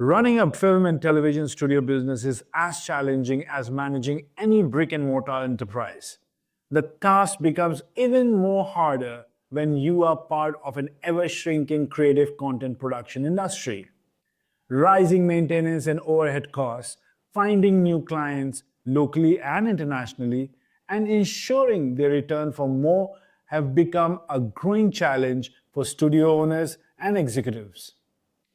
Running a film and television studio business is as challenging as managing any brick and mortar enterprise. The task becomes even more harder when you are part of an ever shrinking creative content production industry. Rising maintenance and overhead costs, finding new clients locally and internationally, and ensuring they return for more have become a growing challenge for studio owners and executives.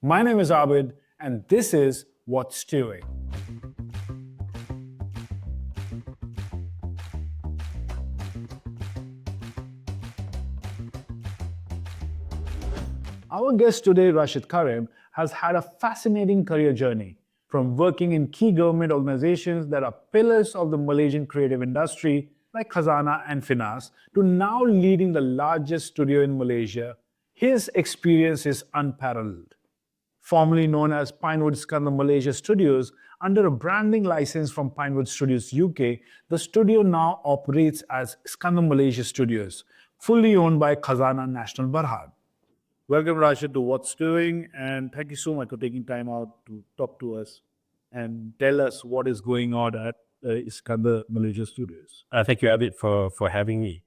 My name is Abid, and this is What's Stewing. Our guest today, Rashid Karim, has had a fascinating career journey, from working in key government organizations that are pillars of the Malaysian creative industry, like Khazanah and FINAS, to now leading the largest studio in Malaysia. His experience is unparalleled. Formerly known as Pinewood Iskandar Malaysia Studios, under a branding license from Pinewood Studios UK, the studio now operates as Iskandar Malaysia Studios, fully owned by Khazanah Nasional Berhad. Welcome, Rashid, to What's Doing, and thank you so much for taking time out to talk to us and tell us what is going on at Iskandar Malaysia Studios. Thank you, Abid, for having me.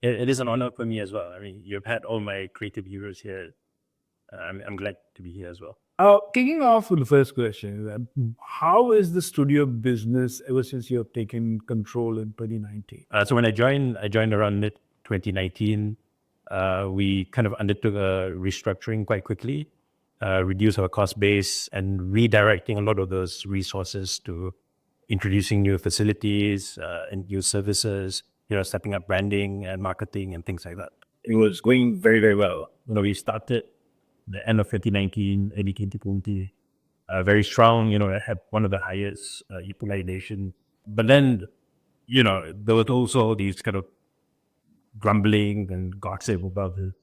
It is an honor for me as well. I mean, you've had all my creative heroes here. I'm glad to be here as well. Kicking off with the first question, how is the studio business ever since you have taken control in 2019? So when I joined around mid 2019. We kind of undertook a restructuring quite quickly, reduce our cost base, and redirecting a lot of those resources to introducing new facilities and new services, stepping up branding and marketing and things like that. It was going very, very well. We started the end of 2019, early 2020, very strong, had one of the highest utilization. But then, there was also all these kind of grumbling and gossip about the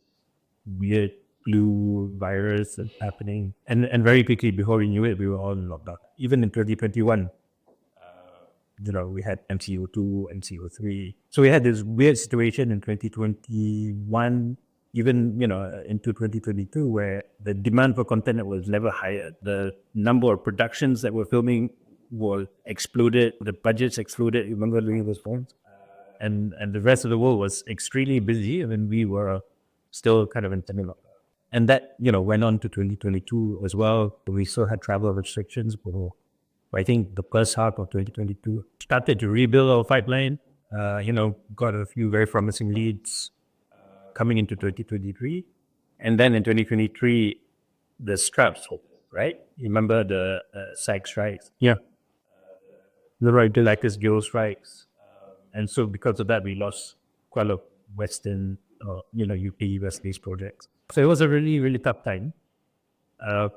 weird flu virus that's happening. And very quickly, before we knew it, we were all in lockdown. Even in 2021, we had MCO2, MCO3. So we had this weird situation in 2021, even, into 2022, where the demand for content was never higher. The number of productions that were filming was exploded. The budgets exploded. You remember during those points? And the rest of the world was extremely busy, and we were still kind of in lockdown. And that, went on to 2022 as well. We still had travel restrictions, but I think the first half of 2022 started to rebuild our pipeline. Got a few very promising leads coming into 2023. And then in 2023, the strikes, right? You remember the SAG strikes? Yeah. The Writers Actors Guild strikes. And so because of that, we lost quite a lot of Western, UK, US-based projects. So it was a really, really tough time. I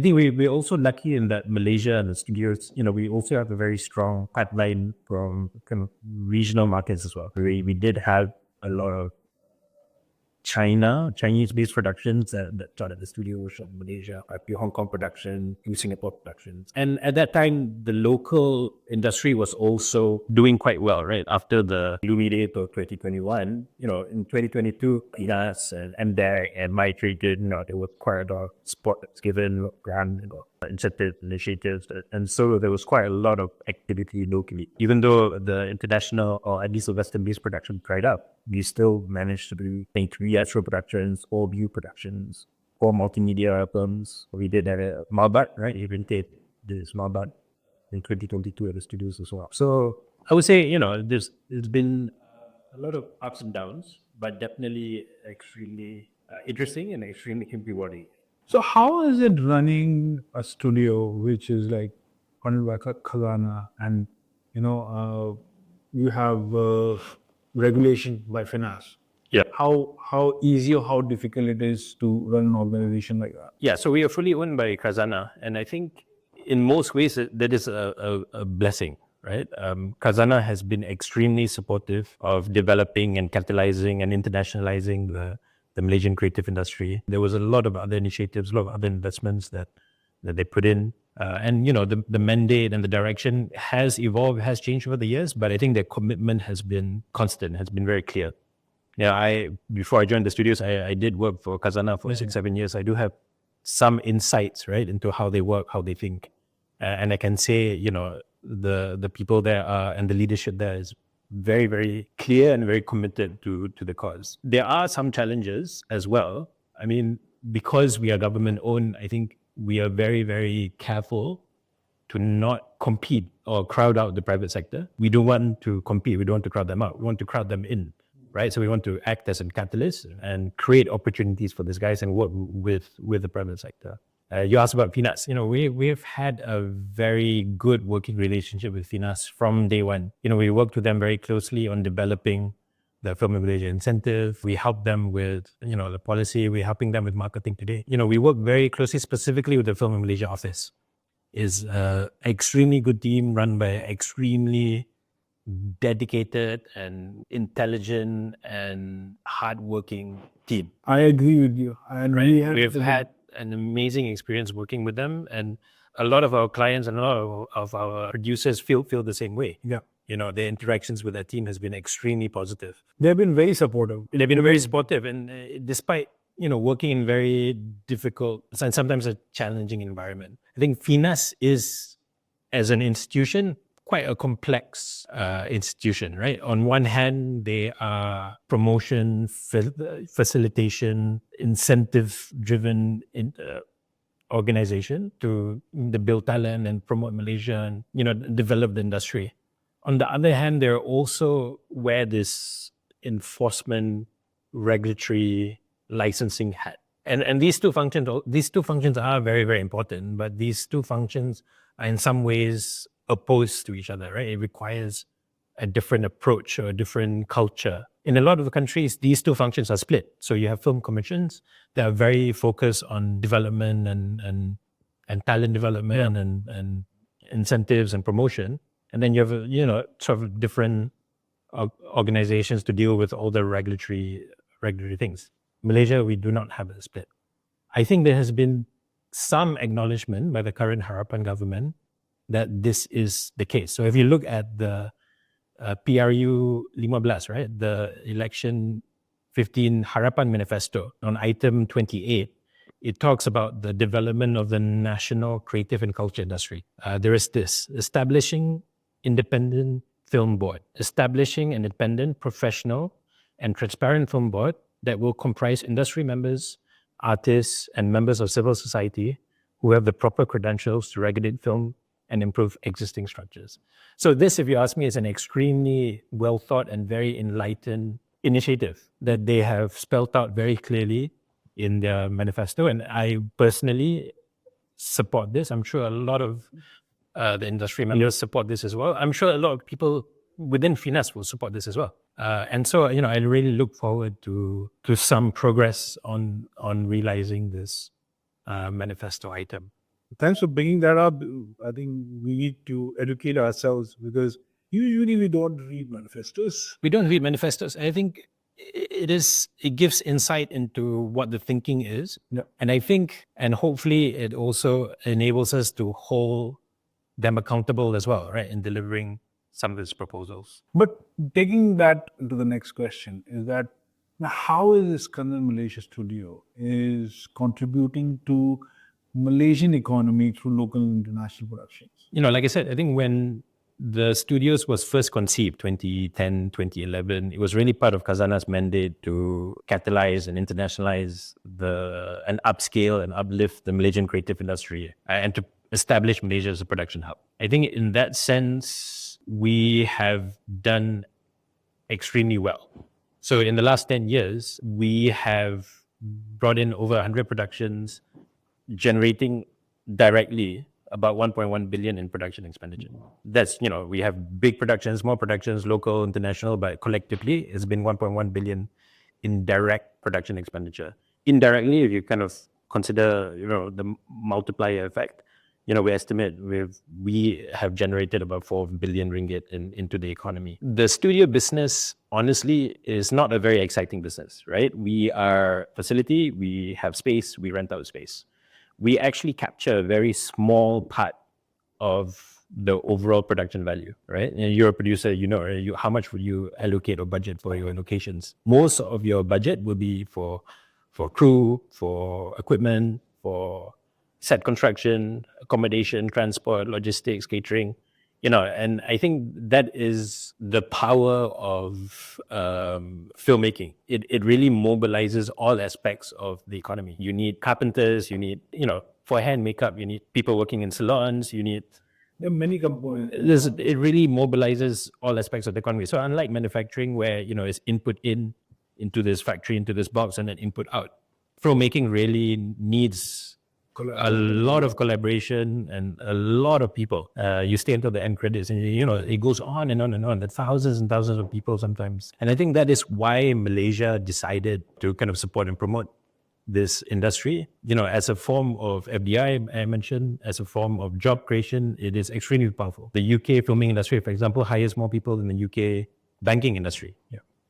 think we're also lucky in that Malaysia and the studios, we also have a very strong pipeline from kind of regional markets as well. We did have a lot of Chinese-based productions that started the studio from Malaysia, a few Hong Kong productions, few Singapore productions. And at that time, the local industry was also doing quite well, right? After the gloomy days of 2021, in 2022, FINAS and MDEC and My Trade, there was quite a lot of support that's given, grant, incentive initiatives. And so there was quite a lot of activity locally. Even though the international, or at least the Western-based production dried up, we still managed to do 3 astro productions, 4 view productions, 4 multimedia films. We did have a Malbat, right? Even did this Malbat in 2022 at the studios as well. So I would say, there's been a lot of ups and downs, but definitely extremely interesting and extremely rewarding. So how is it running a studio which is like funded by Khazanah, and you have regulation by FINAS? Yeah. How easy or how difficult it is to run an organization like that? Yeah, so we are fully owned by Khazanah, and I think in most ways that is a blessing, right? Khazanah has been extremely supportive of developing and catalyzing and internationalizing the Malaysian creative industry. There was a lot of other initiatives, a lot of other investments that they put in. And the mandate and the direction has evolved, has changed over the years, but I think their commitment has been constant, has been very clear. Yeah, before I joined the studios, I did work for Khazanah for 6-7 years. I do have some insights, right, into how they work, how they think. And I can say, the people there are, and the leadership there is very, very clear and very committed to the cause. There are some challenges as well. I mean, because we are government owned, I think we are very, very careful to not compete or crowd out the private sector. We don't want to compete. We don't want to crowd them out. We want to crowd them in, right? So we want to act as a catalyst and create opportunities for these guys and work with the private sector. You asked about FINAS. We've had a very good working relationship with FINAS from day one. We worked with them very closely on developing the Film in Malaysia incentive. We help them with, the policy. We're helping them with marketing today. We work very closely, specifically with the Film in Malaysia office. Is an extremely good team run by extremely dedicated and intelligent and hardworking team. I agree with you. And We've had an amazing experience working with them, and a lot of our clients and a lot of our producers feel the same way. Yeah. Their interactions with their team has been extremely positive. They've been very supportive. They've been very supportive, and despite working in very difficult and sometimes a challenging environment, I think FINAS is, as an institution, quite a complex institution, right? On one hand, they are promotion, facilitation, incentive-driven organization to build talent and promote Malaysia and develop the industry. On the other hand, they're also where this enforcement, regulatory, licensing hat. And these two functions are very, very important, but these two functions are in some ways opposed to each other, right? It requires a different approach or a different culture. In a lot of the countries, these two functions are split. So you have film commissions that are very focused on development and talent development and incentives and promotion. And then you have, sort of different organizations to deal with all the regulatory things. Malaysia, we do not have a split. I think there has been some acknowledgement by the current Harapan government that this is the case. So if you look at the PRU 15, right, the election 15 Harapan manifesto on item 28, it talks about the development of the national creative and culture industry. There is this: establishing independent film board, establishing an independent, professional, and transparent film board that will comprise industry members, artists, and members of civil society who have the proper credentials to regulate film and improve existing structures. So this, if you ask me, is an extremely well thought and very enlightened initiative that they have spelled out very clearly in their manifesto. And I personally support this. I'm sure a lot of the industry members support this as well. I'm sure a lot of people within FINAS will support this as well. And so, I really look forward to some progress on realizing this manifesto item. Thanks for bringing that up. I think we need to educate ourselves, because usually we don't read manifestos. We don't read manifestos. I think it gives insight into what the thinking is. Yeah. And I think, and hopefully it also enables us to hold them accountable as well, right, in delivering some of these proposals. But taking that to the next question is that how is Iskandar Malaysia Studio is contributing to Malaysian economy through local and international productions? Like I said, I think when the studios was first conceived, 2010, 2011, it was really part of Khazanah's mandate to catalyze and internationalize and upscale and uplift the Malaysian creative industry and to establish Malaysia as a production hub. I think in that sense, we have done extremely well. So in the last 10 years, we have brought in over 100 productions, generating directly about 1.1 billion in production expenditure. That's, we have big productions, small productions, local, international, but collectively it's been 1.1 billion in direct production expenditure. Indirectly, if you kind of consider, the multiplier effect, we estimate we have generated about 4 billion ringgit into the economy. The studio business, honestly, is not a very exciting business, right? We are a facility, we have space, we rent out space. We actually capture a very small part of the overall production value, right? And you're a producer, how much would you allocate or budget for your locations? Most of your budget will be for crew, for equipment, for set construction, accommodation, transport, logistics, catering, and I think that is the power of filmmaking. It really mobilizes all aspects of the economy. You need carpenters, you need, for hand makeup, you need people working in salons, you need, There are many components. it really mobilizes all aspects of the economy. So unlike manufacturing where, it's input into this factory, into this box, and then input out, filmmaking really needs a lot of collaboration and a lot of people. You stay until the end credits and, it goes on and on and on. There's thousands and thousands of people sometimes. And I think that is why Malaysia decided to kind of support and promote this industry, as a form of FDI, I mentioned, as a form of job creation. It is extremely powerful. The UK filming industry, for example, hires more people than the UK banking industry,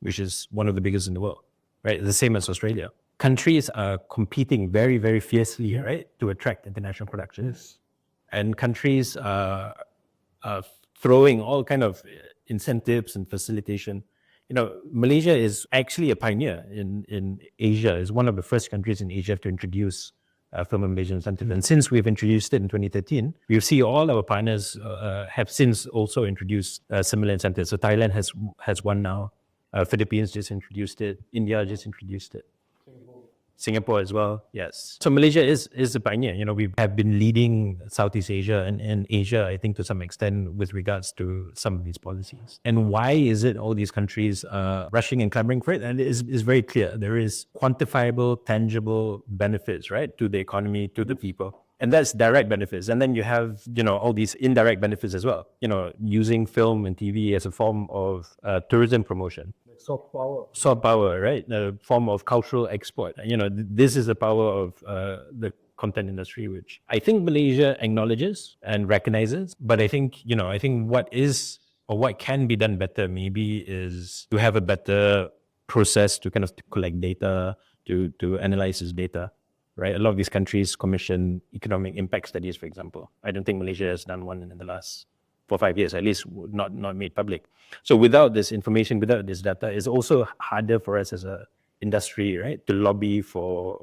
which is one of the biggest in the world, right? The same as Australia. Countries are competing very, very fiercely, right, to attract international productions. And countries are throwing all kind of incentives and facilitation. Malaysia is actually a pioneer in Asia. It's one of the first countries in Asia to introduce film and Malaysian incentive. And since we've introduced it in 2013, we see all our partners have since also introduced similar incentives. So Thailand has one now. Philippines just introduced it. India just introduced it. Singapore as well, yes. So Malaysia is a pioneer. We have been leading Southeast Asia and Asia, I think, to some extent with regards to some of these policies. And why is it all these countries are rushing and clamoring for it? And it is very clear. There is quantifiable, tangible benefits, right, to the economy, to the people. And that's direct benefits. And then you have, all these indirect benefits as well. Using film and TV as a form of tourism promotion. Soft power, right? A form of cultural export. This is the power of the content industry, which I think Malaysia acknowledges and recognizes. But I think, what is or what can be done better maybe is to have a better process to kind of collect data, to analyze this data, right? A lot of these countries commission economic impact studies, for example. I don't think Malaysia has done one in the last 4 or 5 years, at least not made public. So without this information, without this data, it's also harder for us as a industry, right, to lobby for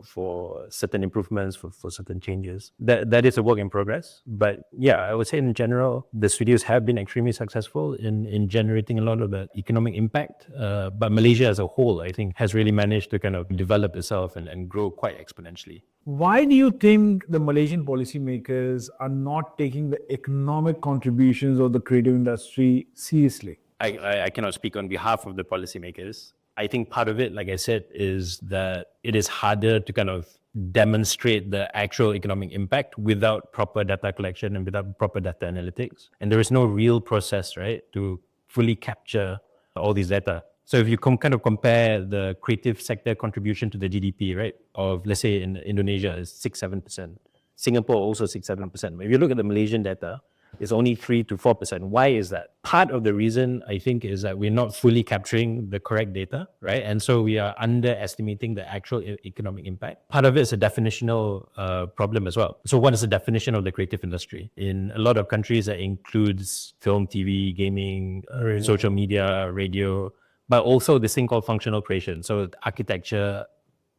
certain improvements, for certain changes. That is a work in progress. But yeah, I would say in general, the studios have been extremely successful in generating a lot of the economic impact. But Malaysia as a whole, I think, has really managed to kind of develop itself and grow quite exponentially. Why do you think the Malaysian policymakers are not taking the economic contributions of the creative industry seriously? I cannot speak on behalf of the policymakers. I think part of it, like I said, is that it is harder to kind of demonstrate the actual economic impact without proper data collection and without proper data analytics. And there is no real process, right, to fully capture all these data. So if you kind of compare the creative sector contribution to the GDP, right, of, let's say in Indonesia is 6-7%, Singapore also 6-7%. If you look at the Malaysian data, it's only 3 to 4%. Why is that? Part of the reason, I think, is that we're not fully capturing the correct data, right? And so we are underestimating the actual economic impact. Part of it is a definitional problem as well. So what is the definition of the creative industry? In a lot of countries, that includes film, TV, gaming, social media, radio, but also this thing called functional creation. So architecture,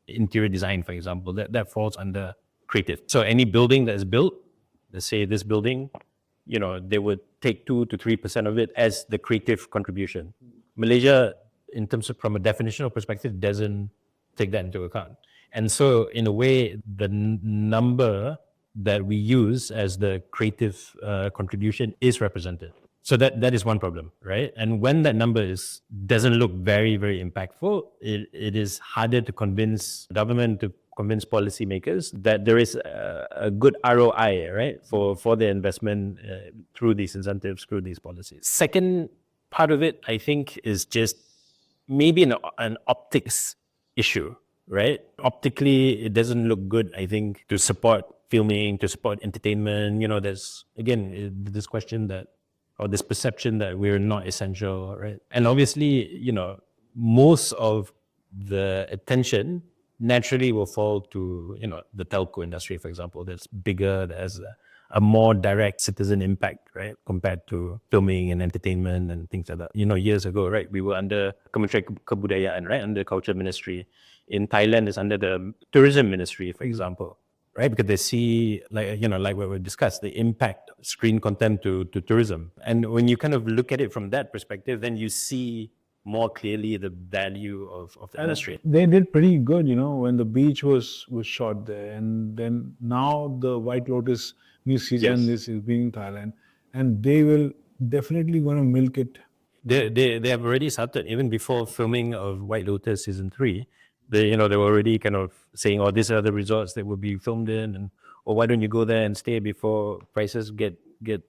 interior design, for example, that falls under creative. So any building that is built, let's say this building, they would take 2 to 3% of it as the creative contribution. Malaysia, in terms of from a definitional perspective, doesn't take that into account. And so in a way, the number that we use as the creative contribution is represented. So that is one problem, right? And when that number doesn't look very, very impactful, it is harder to convince government, to convince policymakers that there is a good ROI, right, for the investment through these incentives, through these policies. Second part of it, I think, is just maybe an optics issue, right? Optically, it doesn't look good, I think, to support filming, to support entertainment. There's, again, this question or this perception that we're not essential, right? And obviously, most of the attention naturally will fall to, the telco industry, for example, that's bigger, that has a more direct citizen impact, right, compared to filming and entertainment and things like that. Years ago, right, we were under Kementerian Kebudayaan, right, under Culture Ministry. In Thailand, it's under the Tourism Ministry, for example. right? Because they see, like what we discussed, the impact of screen content to tourism. And when you kind of look at it from that perspective, then you see more clearly the value of the industry. They did pretty good, when the beach was shot there, and then now the White Lotus new season Yes. is being in Thailand, and they will definitely going to milk it. They have already started even before filming of White Lotus season 3. They were already kind of saying, "Oh, these are the resorts that will be filmed in," and "Oh, why don't you go there and stay before prices get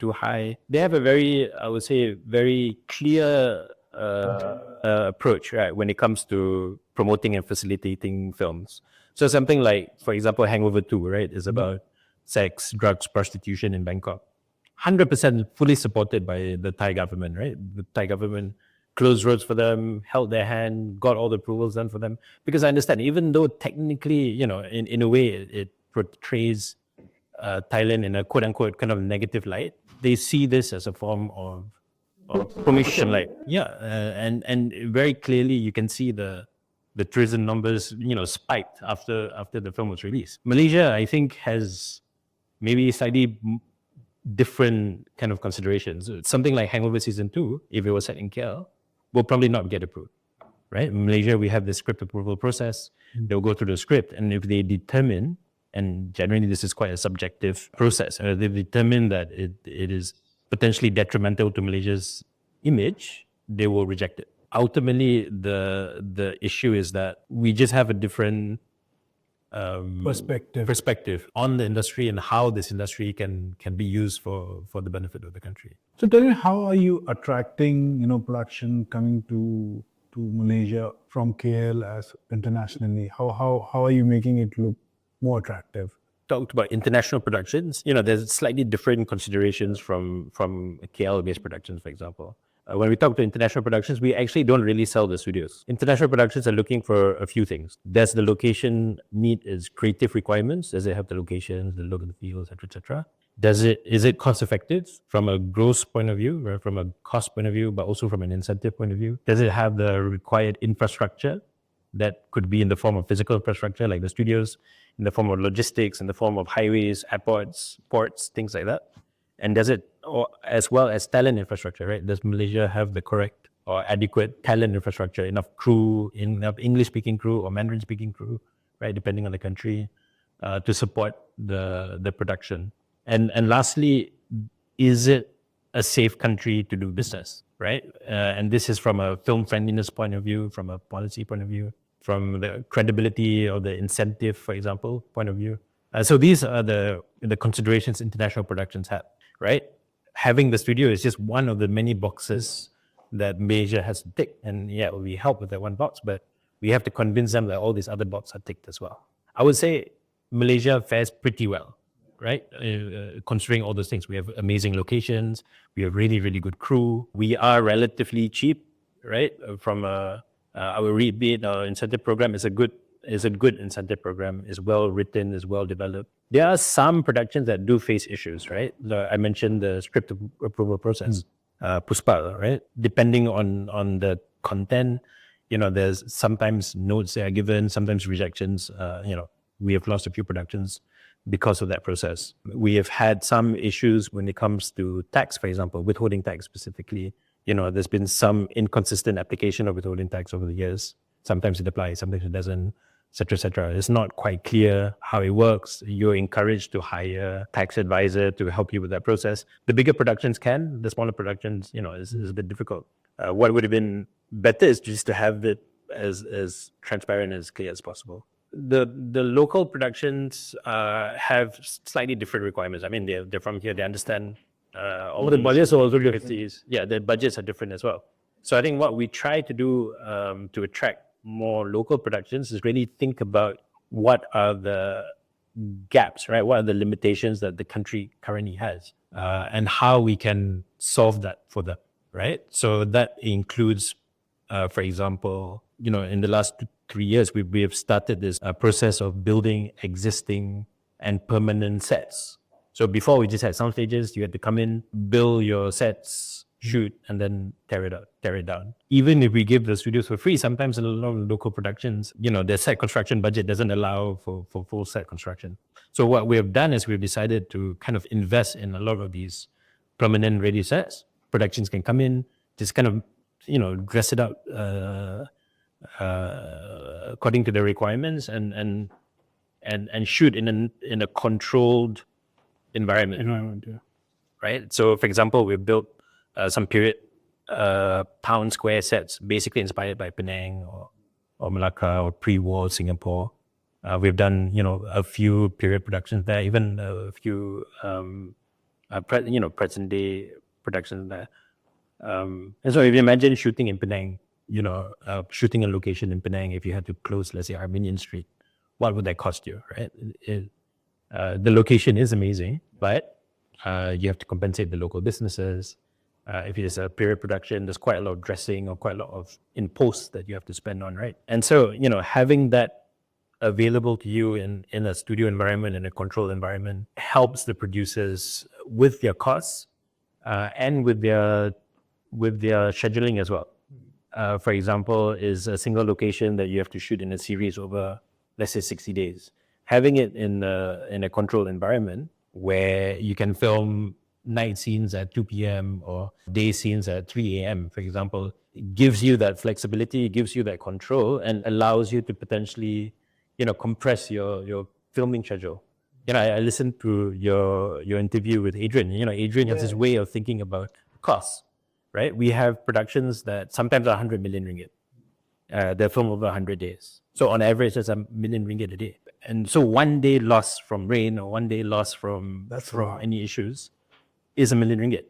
too high?" They have a very, I would say, very clear approach, right, when it comes to promoting and facilitating films. So something like, for example, Hangover 2, right, is about sex, drugs, prostitution in Bangkok. 100% fully supported by the Thai government, right? The Thai government closed roads for them, held their hand, got all the approvals done for them. Because I understand, even though technically, in a way, it portrays Thailand in a quote unquote kind of negative light, they see this as a form of promotion, and very clearly you can see the tourism numbers, spiked after the film was released. Malaysia, I think, has maybe slightly different kind of considerations. Something like Hangover season 2, if it was set in KL, will probably not get approved, right? In Malaysia, we have the script approval process. They'll go through the script, and if they determine, and generally this is quite a subjective process, they determine that it is potentially detrimental to Malaysia's image, they will reject it. Ultimately, the issue is that we just have a different perspective on the industry and how this industry can be used for the benefit of the country. So tell me, how are you attracting, production coming to Malaysia from KL as internationally? How are you making it look more attractive? Talked about international productions, there's slightly different considerations from KL-based productions, for example. When we talk to international productions, we actually don't really sell the studios. International productions are looking for a few things. Does the location meet its creative requirements? Does it have the locations, the look and the feel, etc., etc.? Is it cost effective from a gross point of view, right? From a cost point of view, but also from an incentive point of view? Does it have the required infrastructure that could be in the form of physical infrastructure like the studios, in the form of logistics, in the form of highways, airports, ports, things like that? And does it, or as well as talent infrastructure, right? Does Malaysia have the correct or adequate talent infrastructure, enough crew, enough English-speaking crew or Mandarin-speaking crew, right? Depending on the country, to support the production. And lastly, is it a safe country to do business, right? And this is from a film friendliness point of view, from a policy point of view, from the credibility or the incentive, for example, point of view. So these are the considerations international productions have, right? Having the studio is just one of the many boxes that Malaysia has to tick. And yeah, we help with that one box, but we have to convince them that all these other boxes are ticked as well. I would say Malaysia fares pretty well, right? Considering all those things. We have amazing locations. We have really, really good crew. We are relatively cheap, right? From our rebate, our incentive program is a good incentive program, is well written, is well developed. There are some productions that do face issues, right? I mentioned the script approval process, Puspa, right? Depending on the content, there's sometimes notes that are given, sometimes rejections. We have lost a few productions because of that process. We have had some issues when it comes to tax, for example, withholding tax specifically. There's been some inconsistent application of withholding tax over the years. Sometimes it applies, sometimes it doesn't, etc., etc. It's not quite clear how it works. You're encouraged to hire a tax advisor to help you with that process. The bigger productions can, the smaller productions, is a bit difficult. What would have been better is just to have it as transparent, as clear as possible. The local productions have slightly different requirements. I mean, they're from here, they understand all the budgets are also different. Yeah, the budgets are different as well. So I think what we try to do to attract more local productions is really think about what are the gaps, right? What are the limitations that the country currently has, and how we can solve that for them, right? So that includes, for example, in the last 3 years, we have started this process of building existing and permanent sets. So before we just had sound stages, you had to come in, build your sets, shoot, and then tear it down. Even if we give the studios for free, sometimes in a lot of local productions, their set construction budget doesn't allow for full set construction. So what we have done is we've decided to kind of invest in a lot of these permanent ready sets. Productions can come in, just kind of, dress it up according to the requirements and shoot in a controlled environment. Right? So, for example, we've built some period pound square sets, basically inspired by Penang or Malacca or pre-war Singapore. We've done, a few period productions there, even a few, present day productions there. And so, if you imagine shooting in Penang, shooting a location in Penang, if you had to close, let's say, Armenian Street, what would that cost you, right? The location is amazing, but you have to compensate the local businesses. If it's a period production, there's quite a lot of dressing or quite a lot of in post that you have to spend on, right? And so, having that available to you in a studio environment, in a controlled environment, helps the producers with their costs and with their scheduling as well. For example, is a single location that you have to shoot in a series over, let's say, 60 days. Having it in a controlled environment where you can film night scenes at 2 p.m. or day scenes at 3 a.m., for example, it gives you that flexibility, it gives you that control, and allows you to potentially, compress your filming schedule. I listened to your interview with Adrian. Adrian has this way of thinking about costs, right? We have productions that sometimes are 100 million ringgit. They're filmed over 100 days. So on average, that's ringgit 1 million a day. And so one day lost from rain or one day lost from any issues is 1 million ringgit,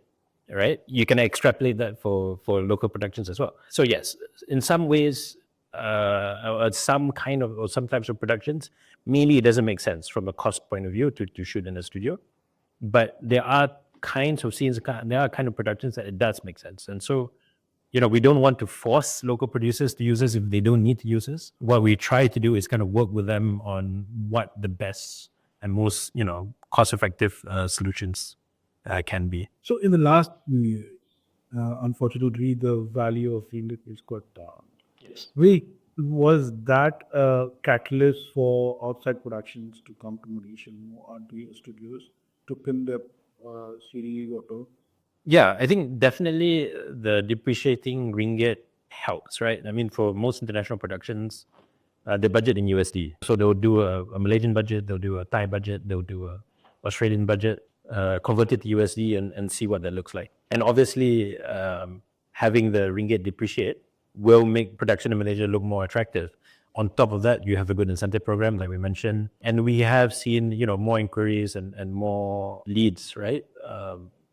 right? You can extrapolate that for local productions as well. So yes, in some ways, some types of productions, mainly it doesn't make sense from a cost point of view to shoot in a studio. But there are kinds of scenes, there are kind of productions that it does make sense. And so, we don't want to force local producers to use us if they don't need to use us. What we try to do is kind of work with them on what the best and most, cost-effective solutions can be. So in the last few years, unfortunately, the value of ringgit is got down. Yes. Was that a catalyst for outside productions to come to Malaysia more onto your studios to pin their series or so? Yeah, I think definitely the depreciating ringgit helps, right? I mean, for most international productions, they budget in USD. So they'll do a Malaysian budget, they'll do a Thai budget, they'll do a Australian budget, convert it to USD and see what that looks like. And obviously, having the ringgit depreciate will make production in Malaysia look more attractive. On top of that, you have a good incentive program, like we mentioned. And we have seen, more inquiries and more leads, right?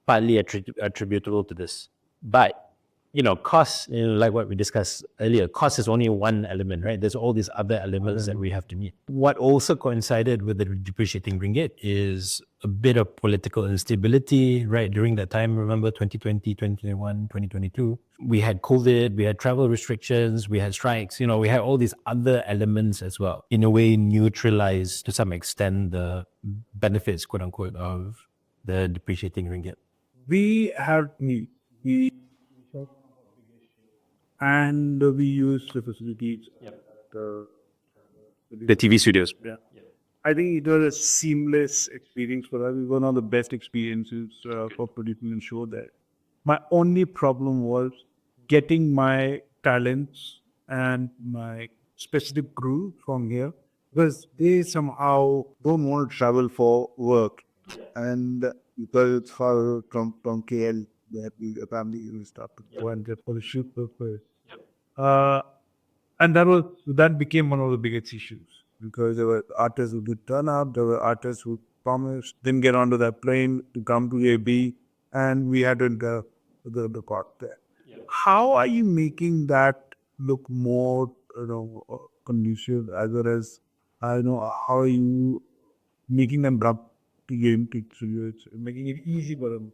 Partly attributable to this. But, cost, like what we discussed earlier, cost is only one element, right? There's all these other elements that we have to meet. What also coincided with the depreciating ringgit is a bit of political instability, right? During that time, remember 2020, 2021, 2022, we had COVID, we had travel restrictions, we had strikes, we had all these other elements as well. In a way, neutralized to some extent the benefits, quote unquote, of the depreciating ringgit. We have and we use the facilities at The TV studios. Yeah. I think it was a seamless experience for us. It was one of the best experiences for producing the show there. My only problem was getting my talents and my specific crew from here because they somehow don't want to travel for work. And because it's far from KL, they have a family who start to go and there for the shoot purpose. And that became one of the biggest issues because there were artists who did turn up, there were artists who promised, didn't get onto that plane to come to AB, and we had the part there. Yeah. How are you making that look more, conducive as well as, how are you making them drop to game to studios, making it easy for them?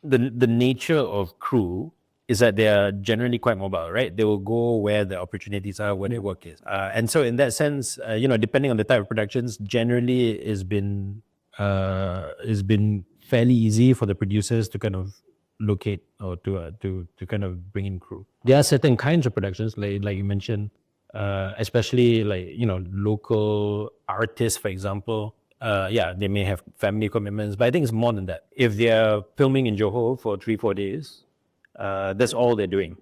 The nature of crew is that they are generally quite mobile, right? They will go where the opportunities are, where their work is. And so in that sense, depending on the type of productions, generally it's been fairly easy for the producers to kind of locate or to kind of bring in crew. There are certain kinds of productions, like you mentioned, especially like local artists, for example. They may have family commitments, but I think it's more than that. If they're filming in Johor for 3-4 days, that's all they're doing.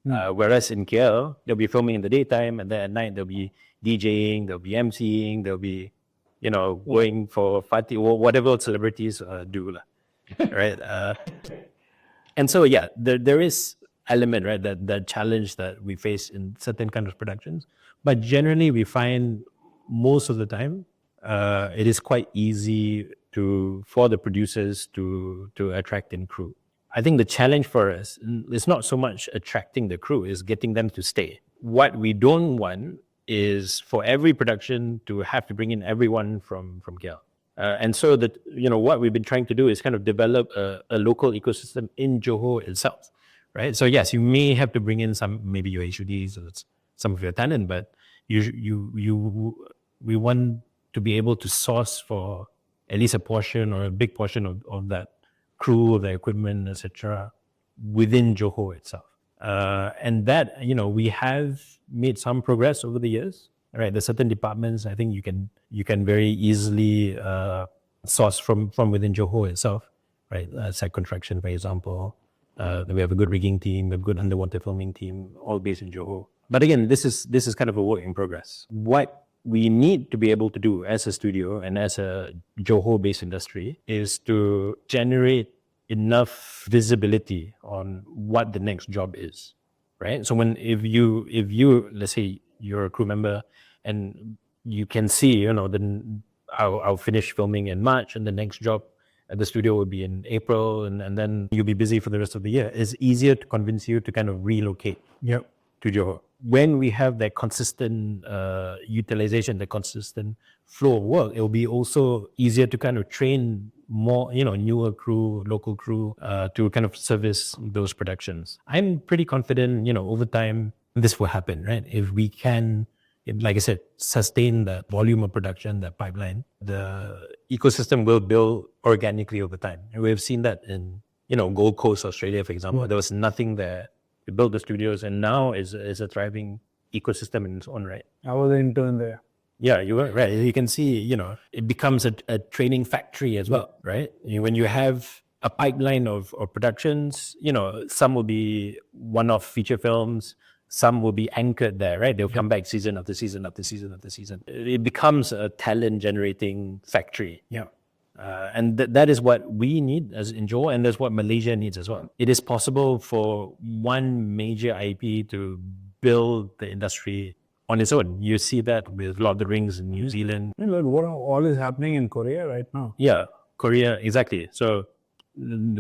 Whereas in KL, they'll be filming in the daytime, and then at night they'll be DJing, they'll be MCing, they'll be, going for party or whatever celebrities do, lah. Right? And so there is element, right, that challenge that we face in certain kind of productions, but generally we find most of the time it is quite easy for the producers to attract in crew. I think the challenge for us is not so much attracting the crew, is getting them to stay. What we don't want is for every production to have to bring in everyone from KL. And so that what we've been trying to do is kind of develop a local ecosystem in Johor itself, right? So yes, you may have to bring in maybe your HUDs or some of your talent, but we want to be able to source for at least a portion or a big portion of that crew, of the equipment, etc., within Johor itself. And that, we have made some progress over the years. Right, there's certain departments I think you can very easily source from within Johor itself. Right, site contraction, for example. We have a good rigging team, a good underwater filming team, all based in Johor. But again, this is kind of a work in progress. What we need to be able to do as a studio and as a Johor-based industry is to generate enough visibility on what the next job is, right? So if you let's say you're a crew member and you can see, then I'll finish filming in March and the next job at the studio will be in April, and then you'll be busy for the rest of the year. It's easier to convince you to kind of relocate to Johor. When we have that consistent utilization, the consistent flow of work, it will be also easier to kind of train more, newer crew, local crew, to kind of service those productions. I'm pretty confident, over time, this will happen, right? If we can, like I said, sustain that volume of production, that pipeline, the ecosystem will build organically over time. And we've seen that in, Gold Coast, Australia, for example. There was nothing there. We built the studios, and now is a thriving ecosystem in its own right. I was an intern there. Yeah, you were right. You can see, it becomes a training factory as well, right? When you have a pipeline of productions, some will be one-off feature films, some will be anchored there, right? They'll come back season after season after season after season. It becomes a talent-generating factory. Yeah. And that is what we need as in Johor, and that's what Malaysia needs as well. It is possible for one major IP to build the industry on its own. You see that with Lord of the Rings in New Zealand. What all is happening in Korea right now? Yeah, Korea, exactly. So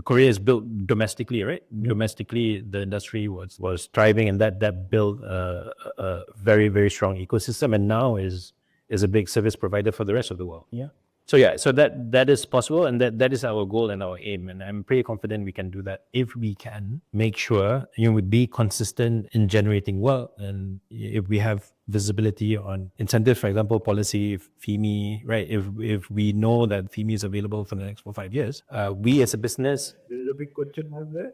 Korea is built domestically, right? Domestically, the industry was thriving, and that built a very, very strong ecosystem, and now is a big service provider for the rest of the world. Yeah. So that is possible, and that is our goal and our aim, and I'm pretty confident we can do that if we can make sure we be consistent in generating work, and if we have visibility on incentives, for example, policy, FIMI, right? If we know that FIMI is available for the next 4-5 years, we as a business. There's a big question out there.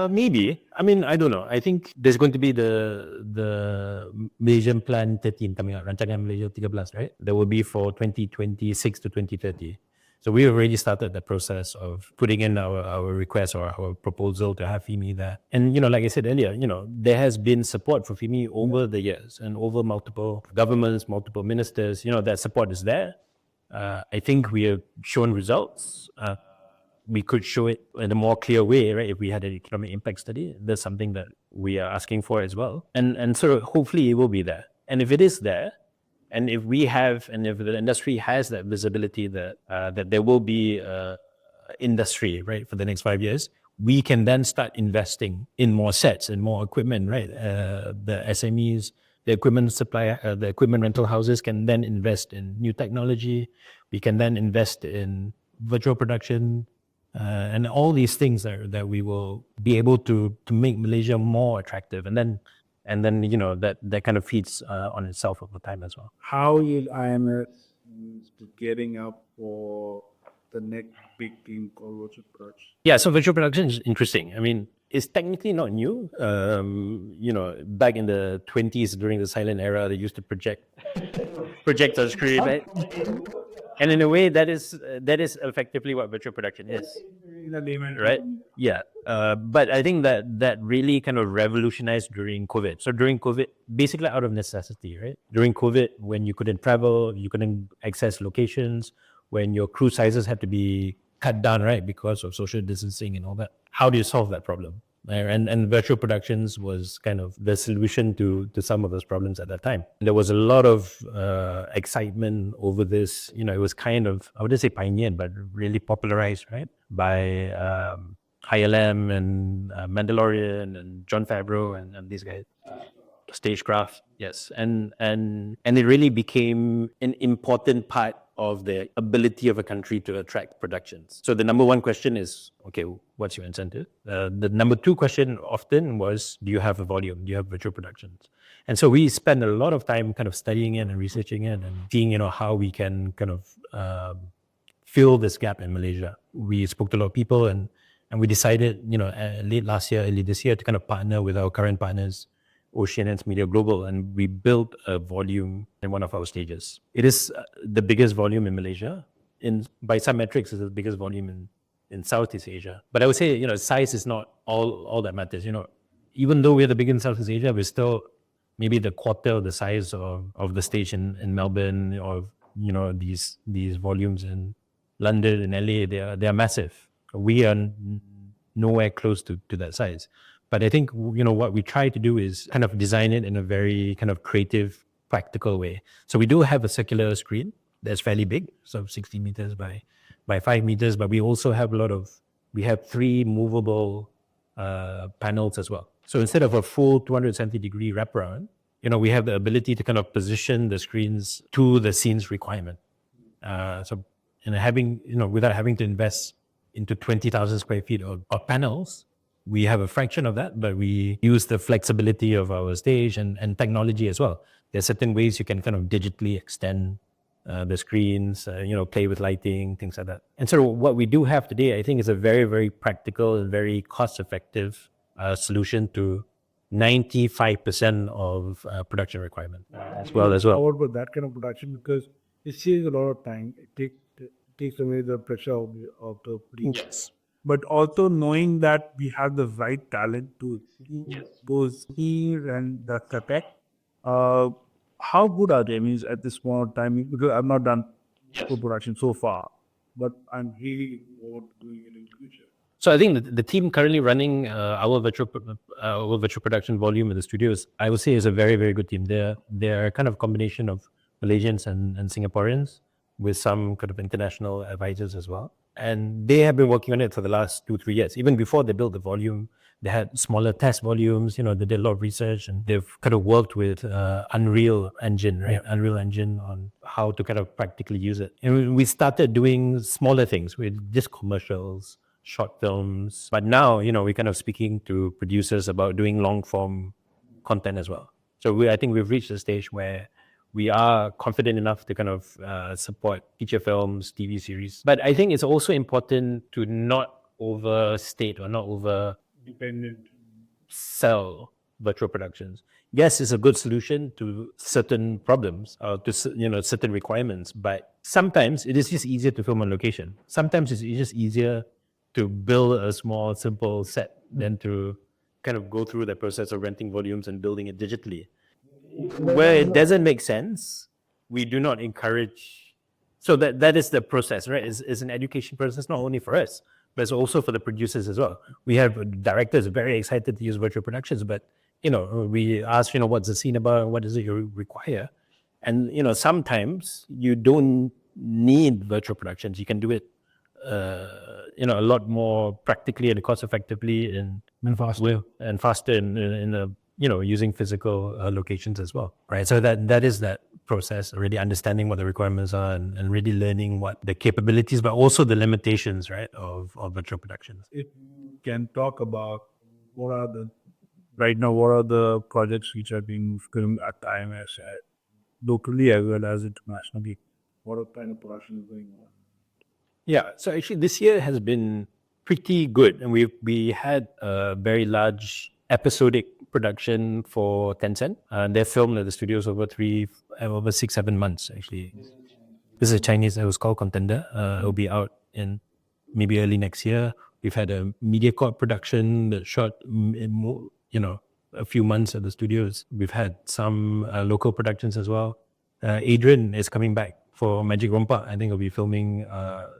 Maybe. I mean, I don't know. I think there's going to be the Malaysian Plan 13 coming out, Rancangan Malaysia 13, right? That will be for 2026 to 2030. So we already started the process of putting in our request or our proposal to have FIMI there. And, like I said earlier, there has been support for FIMI over the years and over multiple governments, multiple ministers, that support is there. I think we have shown results. We could show it in a more clear way, right? If we had an economic impact study, that's something that we are asking for as well. And so hopefully it will be there. And if it is there, and if the industry has that visibility that there will be industry, right, for the next 5 years, we can then start investing in more sets and more equipment, right? The SMEs, the equipment supplier, the equipment rental houses can then invest in new technology. We can then invest in virtual production, and all these things that we will be able to make Malaysia more attractive, and then that kind of feeds on itself over time as well. How is IMS getting up for the next big team called virtual production? Yeah, so virtual production is interesting. I mean, it's technically not new. Back in the 20s during the silent era, they used to project on screen, right? And in a way, that is effectively what virtual production is, In a layman, right? Yeah. But I think that really kind of revolutionized during COVID. So during COVID, basically out of necessity, right? During COVID, when you couldn't travel, you couldn't access locations, when your crew sizes had to be cut down, right, because of social distancing and all that. How do you solve that problem? Right? And virtual productions was kind of the solution to some of those problems at that time. There was a lot of excitement over this. It was kind of, I wouldn't say pioneered, but really popularized, right, by ILM and Mandalorian and John Favreau and these guys. Stagecraft, yes, and it really became an important part of the ability of a country to attract productions. So the number one question is, okay, what's your incentive? The number two question often was, do you have a volume? Do you have virtual productions? And so we spend a lot of time kind of studying it and researching it and seeing, how we can kind of fill this gap in Malaysia. We spoke to a lot of people and we decided, late last year, early this year, to kind of partner with our current partners, Oceanance Media Global, and we built a volume in one of our stages. It is the biggest volume in Malaysia. By some metrics, it's the biggest volume in Southeast Asia. But I would say, size is not all that matters. Even though we're the biggest in Southeast Asia, we're still maybe the quarter of the size of the stage in Melbourne, or these volumes in London and LA. They are massive. We are nowhere close to that size. But I think, what we try to do is kind of design it in a very kind of creative, practical way. So we do have a circular screen that's fairly big, so 60 meters by 5 meters. But we also have we have 3 movable panels as well. So instead of a full 270-degree wraparound, we have the ability to kind of position the screens to the scene's requirement. So without having to invest into 20,000 square feet of panels, we have a fraction of that, but we use the flexibility of our stage and technology as well. There are certain ways you can kind of digitally extend the screens, play with lighting, things like that. And so what we do have today, I think, is a very, very practical and very cost-effective solution to 95% of production requirement as well. Powered by that kind of production, because it saves a lot of time. It takes away the pressure of the producer. Yes. But also knowing that we have the right talent to those here and the effect. How good are they? I mean, at this point of time, because I've not done full production so far, but I'm really looking forward to doing it in the future. So I think the team currently running our virtual production volume in the studios, I would say, is a very, very good team. They're kind of a combination of Malaysians and Singaporeans with some kind of international advisors as well. And they have been working on it for the last 2-3 years. Even before they built the volume, they had smaller test volumes. They did a lot of research, and they've kind of worked with Unreal Engine, right? Yeah. Unreal Engine, on how to kind of practically use it. And we started doing smaller things with just commercials, short films. But now, we're kind of speaking to producers about doing long form content as well. So I think we've reached a stage where we are confident enough to kind of support feature films, TV series. But I think it's also important to not overstate or not over Dependent. sell virtual productions. Yes, it's a good solution to certain problems or to certain requirements, but sometimes it is just easier to film on location. Sometimes it's just easier to build a small, simple set than to kind of go through the process of renting volumes and building it digitally. Where it doesn't make sense, we do not encourage. So that is the process, right? It's an education process, not only for us, but it's also for the producers as well. We have directors very excited to use virtual productions, but we ask, what's the scene about? What is it you require? And sometimes you don't need virtual productions. You can do it, a lot more practically and cost effectively and faster in using physical locations as well, right? So that is that process, really understanding what the requirements are and really learning what the capabilities, but also the limitations, right, of virtual productions. If you can talk about what are the projects which are being filmed at IMS locally as well as internationally, what kind of production is going on? Yeah, so actually this year has been pretty good, and we had a very large episodic production for Tencent. They filmed at the studios over 6-7 months actually. This is a Chinese. It was called Contender. It'll be out in maybe early next year. We've had a MediaCorp production that shot, a few months at the studios. We've had some local productions as well. Adrian is coming back for Magic Rompa. I think he'll be filming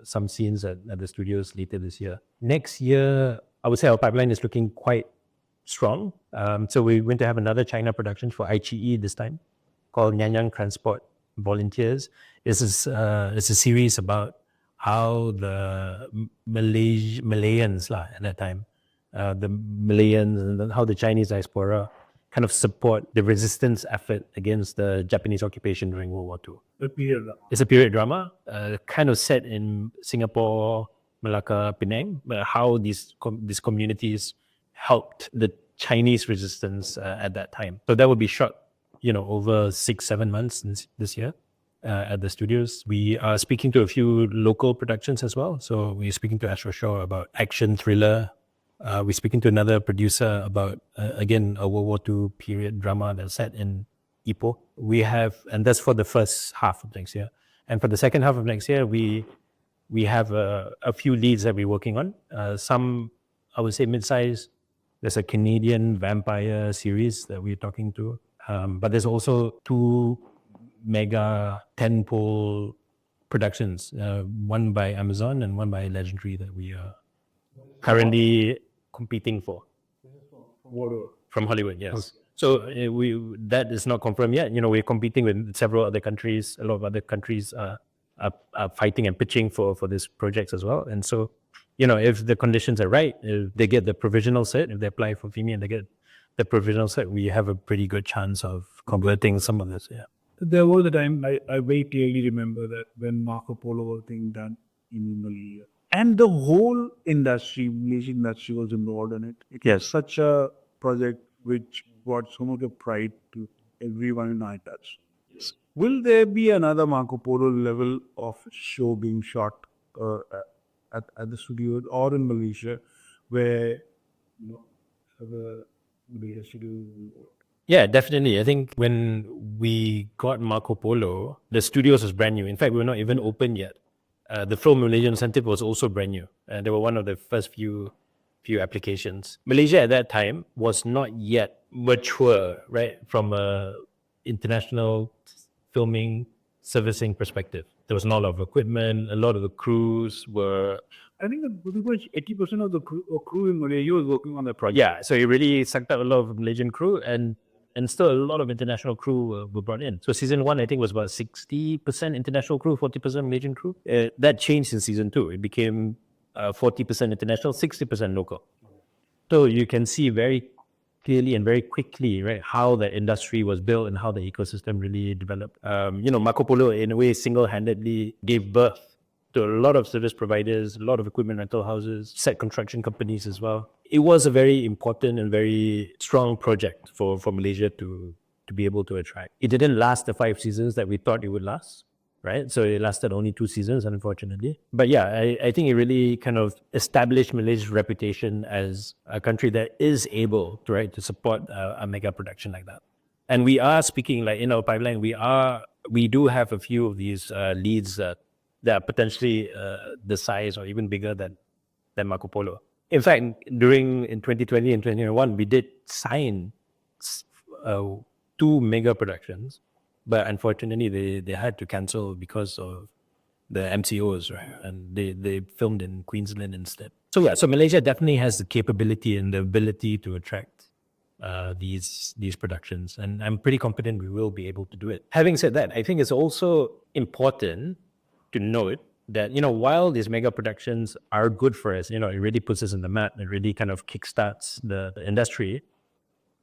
some scenes at the studios later this year. Next year, I would say our pipeline is looking quite strong. So we're going to have another China production for iQIYI this time, called Nyanyang Transport Volunteers. It's a series about how the Malayans at that time, the Malayans and then how the Chinese diaspora kind of support the resistance effort against the Japanese occupation during World War II. It's a period drama, kind of set in Singapore, Malacca, Penang, how these communities helped the Chinese resistance at that time. So that would be shot, over 6-7 months this year at the studios. We are speaking to a few local productions as well. So we're speaking to Astro Shaw about action thriller. We're speaking to another producer about, again, a World War II period drama that's set in Ipoh. And that's for the first half of next year. And for the second half of next year, we have a few leads that we're working on. Some, I would say, mid-size. There's a Canadian vampire series that we're talking to. But there's also 2 mega tentpole productions, one by Amazon and one by Legendary that we are currently competing for. From Hollywood, yes. Okay. So that is not confirmed yet. We're competing with several other countries. A lot of other countries are fighting and pitching for these projects as well. And so, if the conditions are right, if they get the provisional cert, if they apply for FIMI and they get the provisional cert, we have a pretty good chance of converting some of this. Yeah. There was a time I very clearly remember that when Marco Polo was being done in Malaysia, and the whole industry, Malaysian industry, was involved in it. It was such a project which brought so much of pride to everyone in I touch. Yes. Will there be another Marco Polo level of show being shot at the studios or in Malaysia, where the Malaysia studio? Yeah, definitely. I think when we got Marco Polo, the studios was brand new. In fact, we were not even open yet. The Film Malaysia Incentive was also brand new. They were one of the first few applications. Malaysia at that time was not yet mature, right, from a international filming servicing perspective. There was not a lot of equipment. A lot of the crews were... I think pretty much 80% of the crew in Malaysia was working on the project. Yeah, so it really sucked up a lot of Malaysian crew, and still a lot of international crew were brought in. So season 1, I think, was about 60% international crew, 40% Malaysian crew. That changed in season 2. It became 40% international, 60% local. So you can see very clearly and very quickly, right, how the industry was built and how the ecosystem really developed. Marco Polo, in a way, single-handedly gave birth to a lot of service providers, a lot of equipment rental houses, set construction companies as well. It was a very important and very strong project for Malaysia to be able to attract. It didn't last the 5 seasons that we thought it would last, right? So it lasted only 2 seasons, unfortunately. But yeah, I think it really kind of established Malaysia's reputation as a country that is able to support a mega production like that. And we are speaking, like in our pipeline, we do have a few of these leads that are potentially the size or even bigger than Marco Polo. In fact, in 2020 and 2021, we did sign 2 mega productions, but unfortunately they had to cancel because of the MCOs, right? And they filmed in Queensland instead. So Malaysia definitely has the capability and the ability to attract these productions, and I'm pretty confident we will be able to do it. Having said that, I think it's also important to note that, while these mega productions are good for us, it really puts us in the map, it really kind of kickstarts the industry.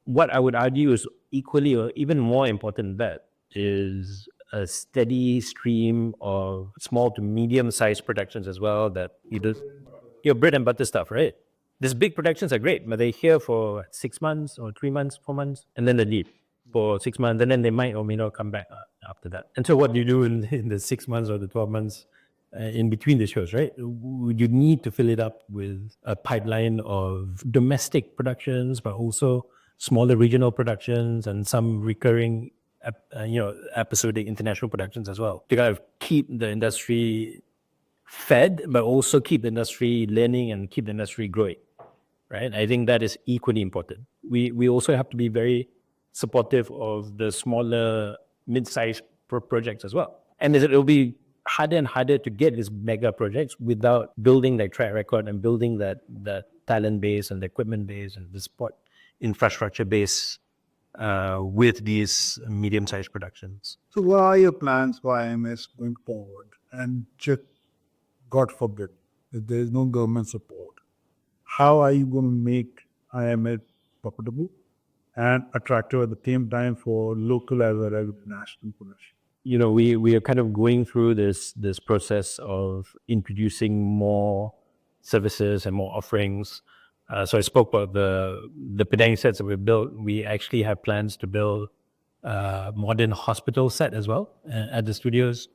What I would argue is equally or even more important than that is a steady stream of small to medium-sized productions as well that either your bread and butter stuff, right? These big productions are great, but they're here for 6 months or 3 months, 4 months, and then they leave for 6 months, and then they might or may not come back after that. And so what do you do in the 6 months or the 12 months in between the shows, right? You need to fill it up with a pipeline of domestic productions, but also smaller regional productions and some recurring, episodic international productions as well, to kind of keep the industry fed, but also keep the industry learning and keep the industry growing, right? I think that is equally important. We also have to be very supportive of the smaller, mid-sized projects as well. And it'll be harder and harder to get these mega projects without building that track record and building that talent base and the equipment base and the support infrastructure base with these medium-sized productions. So what are your plans for IMS going forward? And just, God forbid, if there is no government support, how are you going to make IMS profitable and attractive at the same time for local as well as national production? We are kind of going through this process of introducing more services and more offerings. So I spoke about the Penang sets that we've built. We actually have plans to build a modern hospital set as well at the studios.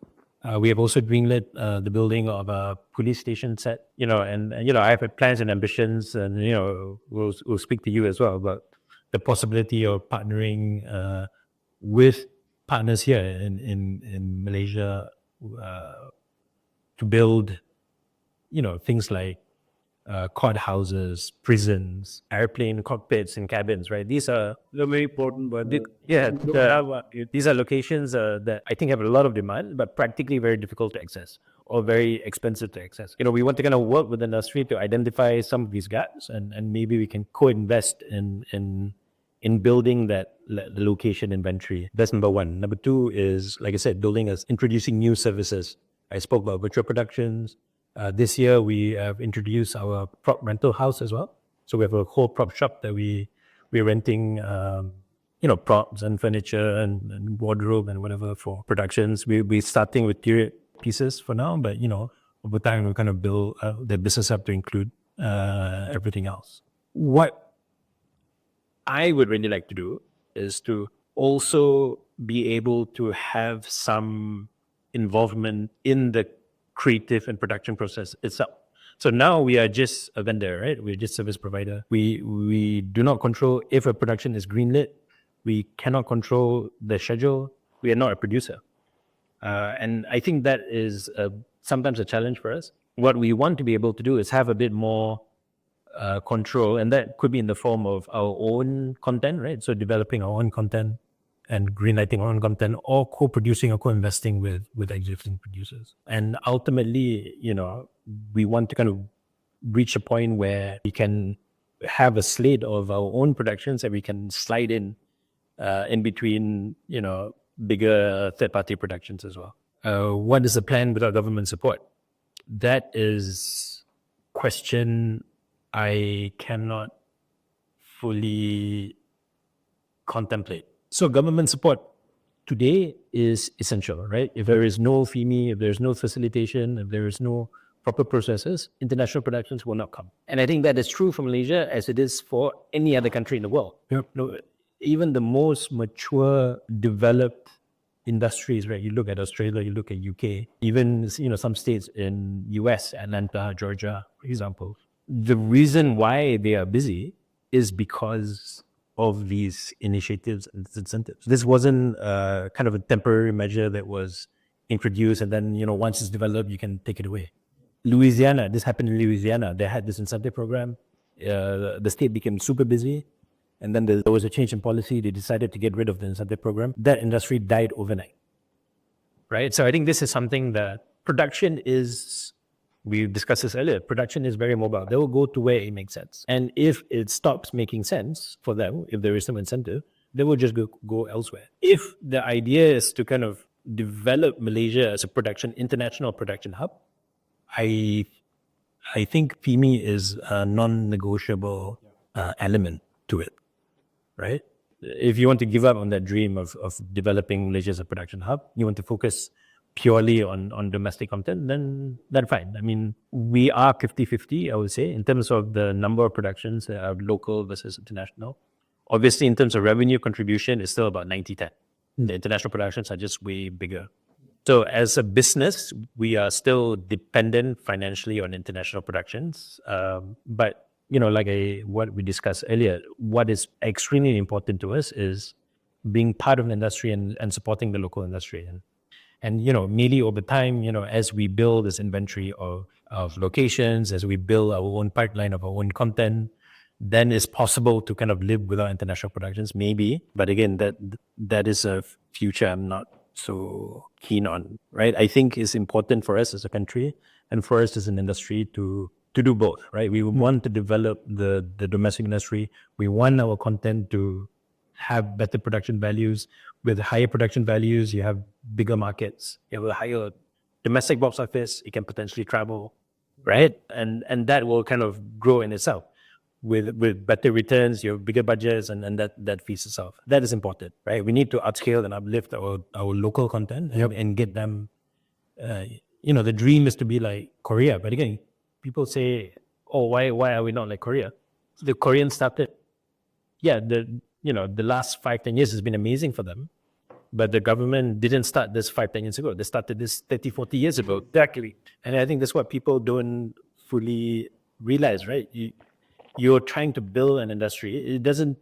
We have also greenlit the building of a police station set. And I have plans and ambitions, and we'll speak to you as well about the possibility of partnering with partners here in Malaysia to build, things like courthouses, prisons, airplane cockpits and cabins, right? They're very important, but these are locations that I think have a lot of demand, but practically very difficult to access or very expensive to access. We want to kind of work with the industry to identify some of these gaps, and maybe we can co-invest in building the location inventory. That's number one. Number two is, like I said, introducing new services. I spoke about virtual productions. This year, we have introduced our prop rental house as well. So we have a whole prop shop that we're renting, props and furniture and wardrobe and whatever for productions. We're starting with period pieces for now, but, over time, we'll kind of build the business up to include everything else. What I would really like to do is to also be able to have some involvement in the creative and production process itself. So now we are just a vendor, right? We're just service provider. We do not control if a production is greenlit. We cannot control the schedule. We are not a producer. And I think that is sometimes a challenge for us. What we want to be able to do is have a bit more control, and that could be in the form of our own content, right? So developing our own content and greenlighting our own content, or co-producing or co-investing with existing producers. And ultimately, we want to kind of reach a point where we can have a slate of our own productions that we can slide in between, bigger third-party productions as well. What is the plan without government support? That is a question I cannot fully contemplate. So government support today is essential, right? If there is no FIMI, if there's no facilitation, if there is no proper processes, international productions will not come. And I think that is true for Malaysia as it is for any other country in the world. Yep. Even the most mature, developed industries, right? You look at Australia, you look at UK, even some states in US, Atlanta, Georgia, for example. The reason why they are busy is because of these initiatives and incentives. This wasn't kind of a temporary measure that was introduced and then, once it's developed, you can take it away. Louisiana, this happened in Louisiana. They had this incentive program. The state became super busy. And then there was a change in policy. They decided to get rid of the incentive program. That industry died overnight, right? So I think this is something that production is, we discussed this earlier, production is very mobile. They will go to where it makes sense. And if it stops making sense for them, if there is some incentive, they will just go elsewhere. If the idea is to kind of develop Malaysia as a international production hub, I think FIMI is a non-negotiable element to it, right? If you want to give up on that dream of developing Malaysia as a production hub, you want to focus purely on domestic content, then fine. I mean, we are 50-50, I would say, in terms of the number of productions that are local versus international. Obviously, in terms of revenue contribution, it's still about 90-10. The international productions are just way bigger. So as a business, we are still dependent financially on international productions. But, like what we discussed earlier, what is extremely important to us is being part of the industry and supporting the local industry. And maybe over time, as we build this inventory of locations, as we build our own pipeline of our own content, then it's possible to kind of live without international productions, maybe. But again, that is a future I'm not so keen on, right? I think it's important for us as a country and for us as an industry to do both, right? We want to develop the domestic industry. We want our content to have better production values. With higher production values, you have bigger markets. You have a higher domestic box office. It can potentially travel, right? And that will kind of grow in itself. With better returns, you have bigger budgets, and that feeds itself. That is important, right? We need to upscale and uplift our local content and get them. The dream is to be like Korea, but again, people say, "Oh, why are we not like Korea?" The Koreans started. Yeah, the last 5-10 years has been amazing for them, but the government didn't start this 5-10 years ago. They started this 30-40 years ago. Exactly. And I think that's what people don't fully realize, right? You're trying to build an industry. It doesn't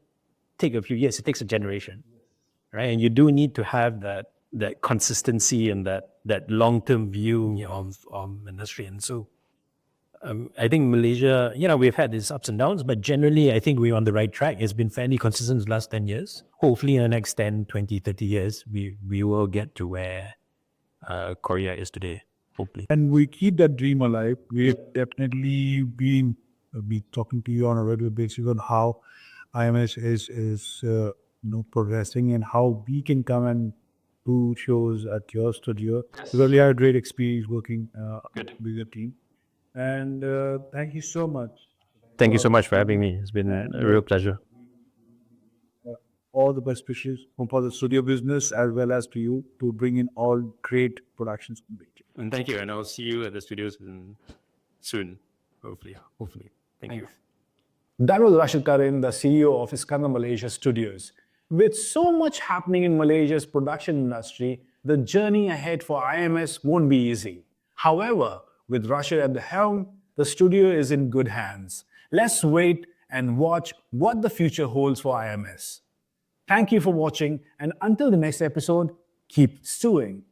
take a few years. It takes a generation, right? And you do need to have that consistency and that long-term view of industry. And so I think Malaysia, we've had these ups and downs, but generally I think we're on the right track. It's been fairly consistent the last 10 years. Hopefully in the next 10, 20, 30 years, we will get to where Korea is today, hopefully. And we keep that dream alive. We've definitely been talking to you on a regular basis on how IMS is progressing and how we can come and do shows at your studio. Because we had a great experience working with your team. And thank you so much. Thank you so much for having me. It's been a real pleasure. All the best wishes for the studio business as well as to you to bring in all great productions. And thank you. And I'll see you at the studios soon, hopefully. Thank you. That was Rashid Karim, the CEO of Iskandar Malaysia Studios. With so much happening in Malaysia's production industry, the journey ahead for IMS won't be easy. However, with Rashid at the helm, the studio is in good hands. Let's wait and watch what the future holds for IMS. Thank you for watching, and until the next episode, keep stewing.